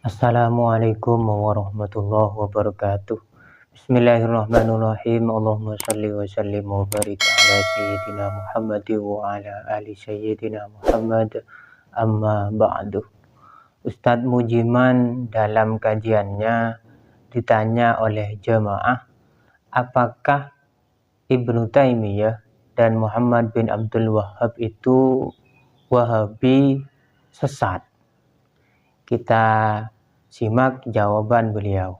Assalamualaikum warahmatullahi wabarakatuh. Bismillahirrahmanirrahim. Allahumma shalli wa sallim wa barik ala sayyidina Muhammad wa ala ali sayyidina Muhammad, amma ba'du. Ustadz Mujiman dalam kajiannya ditanya oleh jemaah, apakah Ibnu Taimiyah dan Muhammad bin Abdul Wahhab itu Wahabi sesat? Kita simak jawaban beliau.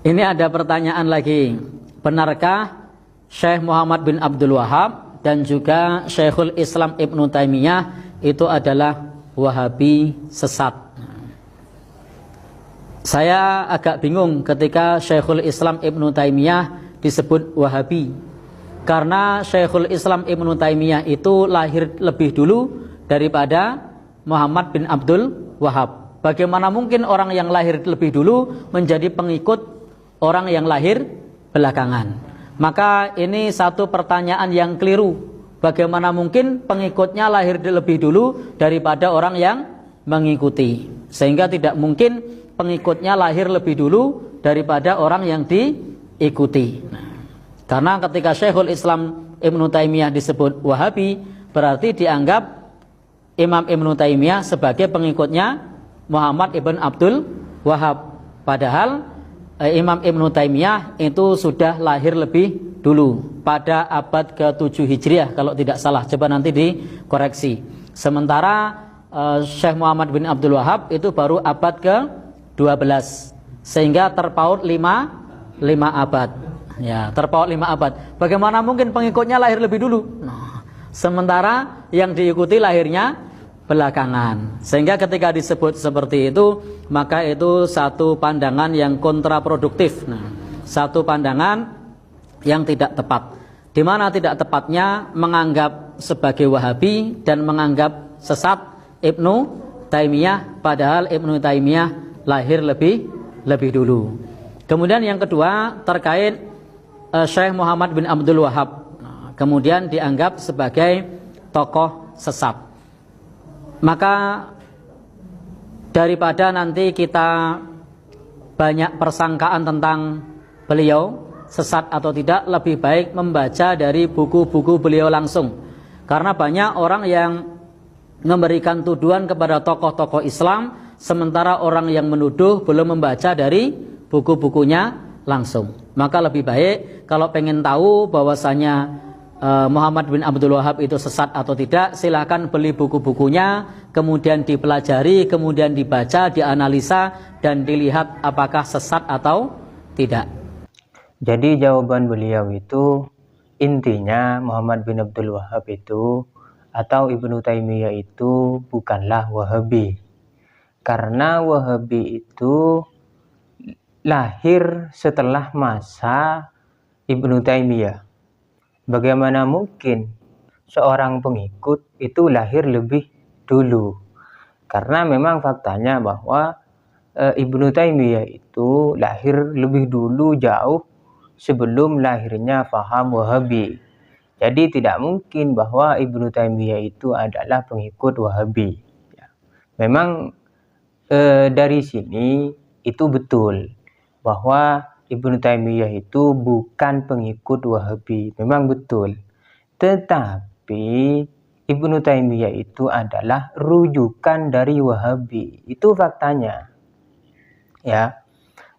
Ini ada pertanyaan lagi. Benarkah Syekh Muhammad bin Abdul Wahhab dan juga Syekhul Islam Ibnu Taimiyah itu adalah Wahabi sesat? Saya agak bingung ketika Syekhul Islam Ibnu Taimiyah disebut Wahabi, karena Syekhul Islam Ibnu Taimiyah itu lahir lebih dulu daripada Muhammad bin Abdul Wahhab. Bagaimana mungkin orang yang lahir lebih dulu menjadi pengikut orang yang lahir belakangan? Maka ini satu pertanyaan yang keliru. Bagaimana mungkin pengikutnya lahir lebih dulu daripada orang yang mengikuti? Sehingga tidak mungkin pengikutnya lahir lebih dulu daripada orang yang diikuti. Karena ketika Syekhul Islam Ibnu Taimiyah disebut Wahabi, berarti dianggap Imam Ibnu Taimiyah sebagai pengikutnya Muhammad ibn Abdul Wahhab. Padahal Imam Ibnu Taimiyah itu sudah lahir lebih dulu pada abad ke-7 Hijriah kalau tidak salah. Coba nanti dikoreksi. Sementara Syekh Muhammad bin Abdul Wahhab itu baru abad ke-12, sehingga terpaut 5 abad. Ya, terpaut 5 abad. Bagaimana mungkin pengikutnya lahir lebih dulu? Sementara yang diikuti lahirnya belakangan. Sehingga ketika disebut seperti itu, maka itu satu pandangan yang kontraproduktif. Satu pandangan yang tidak tepat. Di mana tidak tepatnya menganggap sebagai Wahabi dan menganggap sesat Ibnu Taimiyah, padahal Ibnu Taimiyah lahir lebih dulu. Kemudian yang kedua terkait Syekh Muhammad bin Abdul Wahhab, kemudian dianggap sebagai tokoh sesat. Maka daripada nanti kita banyak persangkaan tentang beliau sesat atau tidak, lebih baik membaca dari buku-buku beliau langsung. Karena banyak orang yang memberikan tuduhan kepada tokoh-tokoh Islam, sementara orang yang menuduh belum membaca dari buku-bukunya langsung. Maka lebih baik kalau pengen tahu bahwasanya Muhammad bin Abdul Wahhab itu sesat atau tidak, silahkan beli buku-bukunya, kemudian dipelajari, kemudian dibaca, dianalisa, dan dilihat apakah sesat atau tidak. Jadi jawaban beliau itu, intinya Muhammad bin Abdul Wahhab itu atau Ibnu Taimiyah itu bukanlah Wahabi. Karena Wahabi itu lahir setelah masa Ibnu Taimiyah. Bagaimana mungkin seorang pengikut itu lahir lebih dulu? Karena memang faktanya bahwa Ibnu Taimiyah itu lahir lebih dulu, jauh sebelum lahirnya faham Wahabi. Jadi tidak mungkin bahwa Ibnu Taimiyah itu adalah pengikut Wahabi. Memang dari sini itu betul bahwa Ibnu Taimiyah itu bukan pengikut Wahabi, memang betul. Tetapi Ibnu Taimiyah itu adalah rujukan dari Wahabi, itu faktanya. Ya,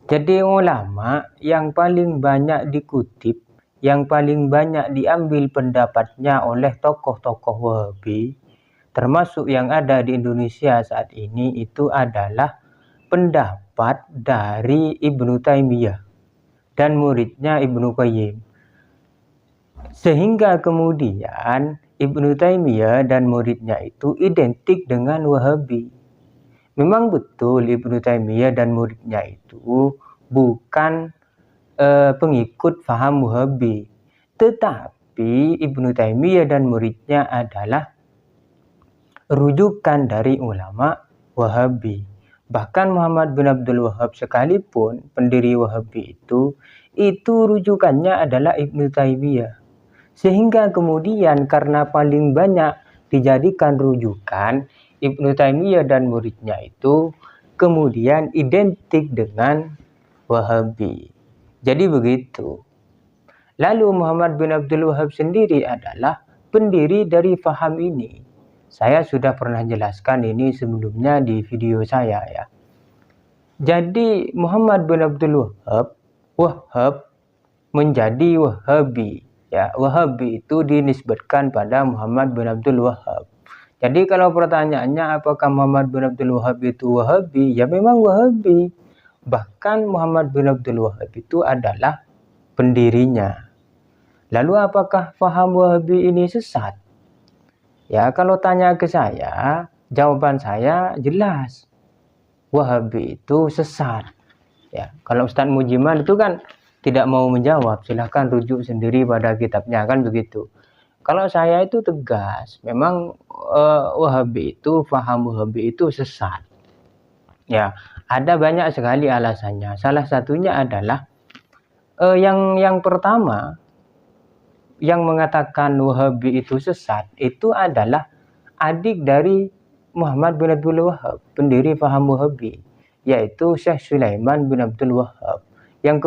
jadi ulama yang paling banyak dikutip, yang paling banyak diambil pendapatnya oleh tokoh-tokoh Wahabi, termasuk yang ada di Indonesia saat ini, itu adalah pendapat dari Ibnu Taimiyah dan muridnya Ibnu Qayyim. Sehingga kemudian Ibnu Taimiyah dan muridnya itu identik dengan Wahabi. Memang betul Ibnu Taimiyah dan muridnya itu bukan pengikut faham Wahabi. Tetapi Ibnu Taimiyah dan muridnya adalah rujukan dari ulama Wahabi. Bahkan Muhammad bin Abdul Wahhab sekalipun pendiri Wahabi itu rujukannya adalah Ibnu Taimiyah. Sehingga kemudian karena paling banyak dijadikan rujukan Ibnu Taimiyah dan muridnya itu, kemudian identik dengan Wahabi. Jadi begitu. Lalu Muhammad bin Abdul Wahab sendiri adalah pendiri dari faham ini. Saya sudah pernah jelaskan ini sebelumnya di video saya ya. Jadi Muhammad bin Abdul Wahab menjadi Wahabi. Ya, Wahabi itu dinisbatkan pada Muhammad bin Abdul Wahab. Jadi kalau pertanyaannya apakah Muhammad bin Abdul Wahab itu Wahabi? Ya memang Wahabi. Bahkan Muhammad bin Abdul Wahab itu adalah pendirinya. Lalu apakah faham Wahabi ini sesat? Ya kalau tanya ke saya, jawaban saya jelas. Wahabi itu sesat. Ya, kalau Ustadz Mujiman itu kan tidak mau menjawab, silahkan rujuk sendiri pada kitabnya, kan begitu. Kalau saya itu tegas, memang Wahabi itu, faham Wahabi itu sesat. Ya, ada banyak sekali alasannya. Salah satunya adalah yang pertama, yang mengatakan Wahabi itu sesat, itu adalah adik dari Muhammad bin Abdul Wahab, pendiri faham Wahabi, yaitu Syekh Sulaiman bin Abdul Wahab, yang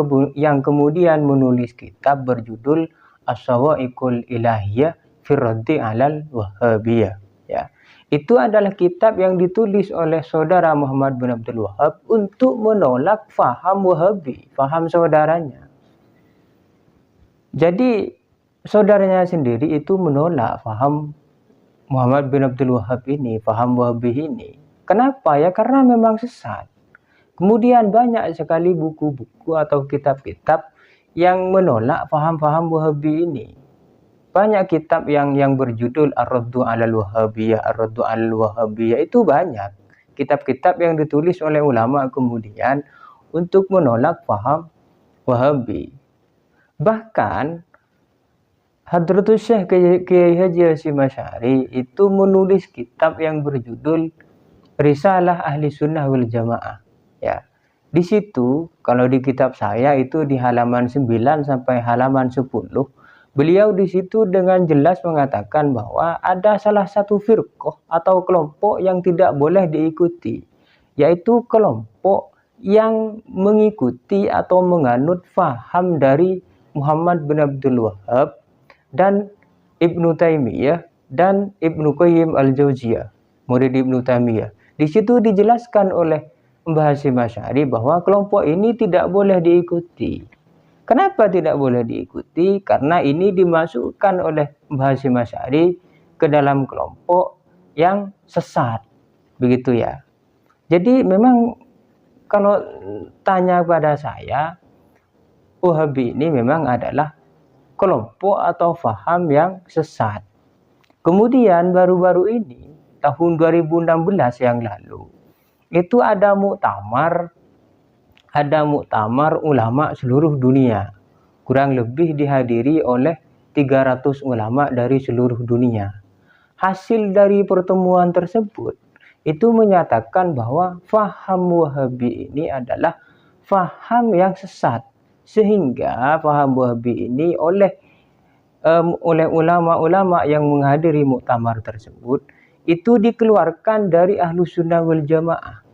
kemudian menulis kitab berjudul As-Sawa'iqul Ilahiyah fi Raddi 'alal Wahhabiyah. Ya. Itu adalah kitab yang ditulis oleh saudara Muhammad bin Abdul Wahab untuk menolak faham Wahabi, faham saudaranya. Jadi saudaranya sendiri itu menolak faham Muhammad bin Abdul Wahab ini, faham Wahabi ini. Kenapa? Ya karena memang sesat. Kemudian banyak sekali buku-buku atau kitab-kitab yang menolak faham-faham Wahabi ini. Banyak kitab yang berjudul Ar-Raddu 'alal Wahhabiyah, Ar-Raddu 'alal Wahhabiyah, itu banyak kitab-kitab yang ditulis oleh ulama kemudian untuk menolak faham Wahabi. Bahkan Hadratus Syekh Kiai Haji Hasyim Asy'ari itu menulis kitab yang berjudul Risalah Ahli Sunnah wal Jamaah. Ya. Di situ kalau di kitab saya itu di halaman 9 sampai halaman 10, beliau di situ dengan jelas mengatakan bahwa ada salah satu firqah atau kelompok yang tidak boleh diikuti, yaitu kelompok yang mengikuti atau menganut faham dari Muhammad bin Abdul Wahab dan Ibnu Taimiyah dan Ibnu Qayyim al-Jauziyah, murid Ibnu Taimiyah. Di situ dijelaskan oleh Mbah Hasyim Asy'ari bahwa kelompok ini tidak boleh diikuti. Kenapa tidak boleh diikuti? Karena ini dimasukkan oleh Mbah Hasyim Asy'ari ke dalam kelompok yang sesat. Begitu ya. Jadi memang kalau tanya pada saya, Wahabi ini memang adalah kelompok atau faham yang sesat. Kemudian baru-baru ini, tahun 2016 yang lalu, itu ada muktamar ulama seluruh dunia. Kurang lebih dihadiri oleh 300 ulama dari seluruh dunia. Hasil dari pertemuan tersebut itu menyatakan bahwa faham Wahabi ini adalah faham yang sesat. Sehingga faham Wahabi ini oleh ulama-ulama yang menghadiri muktamar tersebut itu dikeluarkan dari Ahlus Sunnah wal Jamaah.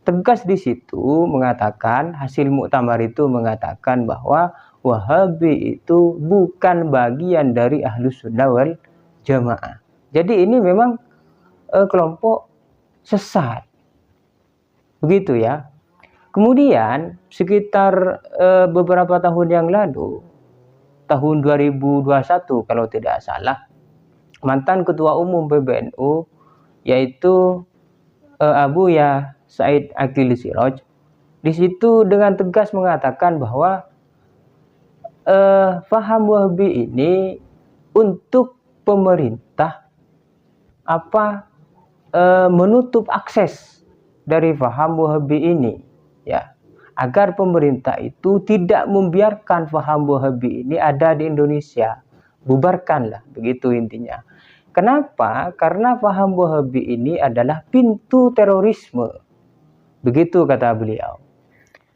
Tegas di situ mengatakan, hasil muktamar itu mengatakan bahwa Wahabi itu bukan bagian dari Ahlus Sunnah wal Jamaah. Jadi ini memang kelompok sesat. Begitu ya. Kemudian sekitar beberapa tahun yang lalu, tahun 2021 kalau tidak salah, mantan Ketua Umum PBNU yaitu Abu Ya Said Aqil Siraj di situ dengan tegas mengatakan bahwa faham Wahabi ini untuk pemerintah menutup akses dari faham Wahabi ini, ya, agar pemerintah itu tidak membiarkan faham Wahabi ini ada di Indonesia. Bubarkanlah, begitu intinya. Kenapa? Karena faham Wahabi ini adalah pintu terorisme. Begitu kata beliau.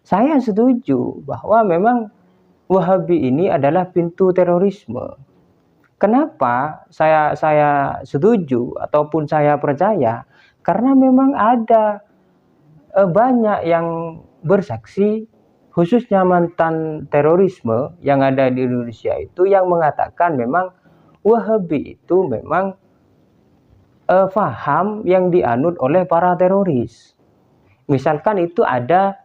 Saya setuju bahwa memang Wahabi ini adalah pintu terorisme. Kenapa saya setuju ataupun saya percaya? Karena memang ada banyak yang bersaksi, khususnya mantan terorisme yang ada di Indonesia itu, yang mengatakan memang Wahabi itu memang faham yang dianut oleh para teroris. Misalkan itu ada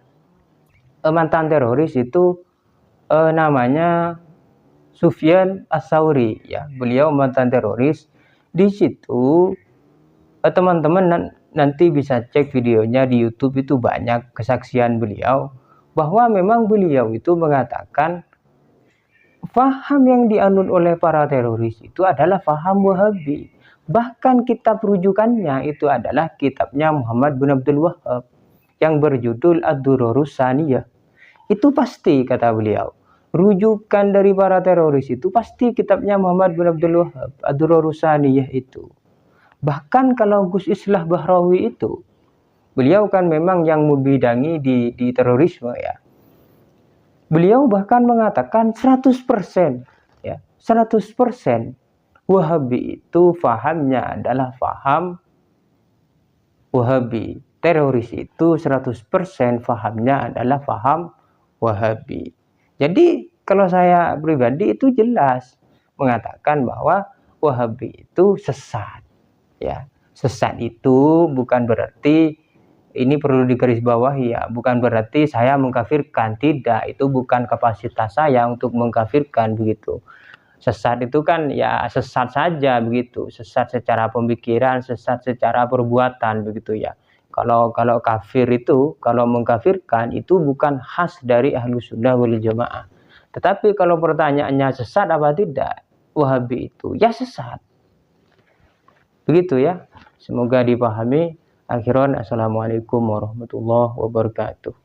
mantan teroris itu namanya Sufyan Ats-Tsauri, ya, beliau mantan teroris. Di situ teman-teman nanti bisa cek videonya di YouTube, itu banyak kesaksian beliau bahwa memang beliau itu mengatakan faham yang dianut oleh para teroris itu adalah faham Wahabi. Bahkan kitab rujukannya itu adalah kitabnya Muhammad bin Abdul Wahhab yang berjudul Ad-Durarus Tsaniyah. Itu pasti, kata beliau, rujukan dari para teroris itu pasti kitabnya Muhammad bin Abdul Wahhab, Ad-Durarus Tsaniyah itu. Bahkan kalau Gus Islah Bahrawi itu, beliau kan memang yang membidangi di terorisme, ya. Beliau bahkan mengatakan 100%, ya, 100% Wahabi itu fahamnya adalah faham Wahabi. Teroris itu 100% fahamnya adalah faham Wahabi. Jadi kalau saya pribadi itu jelas mengatakan bahwa Wahabi itu sesat. Ya, sesat itu bukan berarti, ini perlu digarisbawahi, ya, bukan berarti saya mengkafirkan, tidak, itu bukan kapasitas saya untuk mengkafirkan begitu. Sesat itu kan ya sesat saja begitu, sesat secara pemikiran, sesat secara perbuatan begitu, ya. Kalau kafir itu, kalau mengkafirkan itu bukan khas dari Ahlus Sunnah wal Jamaah. Tetapi kalau pertanyaannya sesat apa tidak Wahabi itu, ya sesat. Begitu, ya. Semoga dipahami. Akhiran, assalamualaikum warahmatullahi wabarakatuh.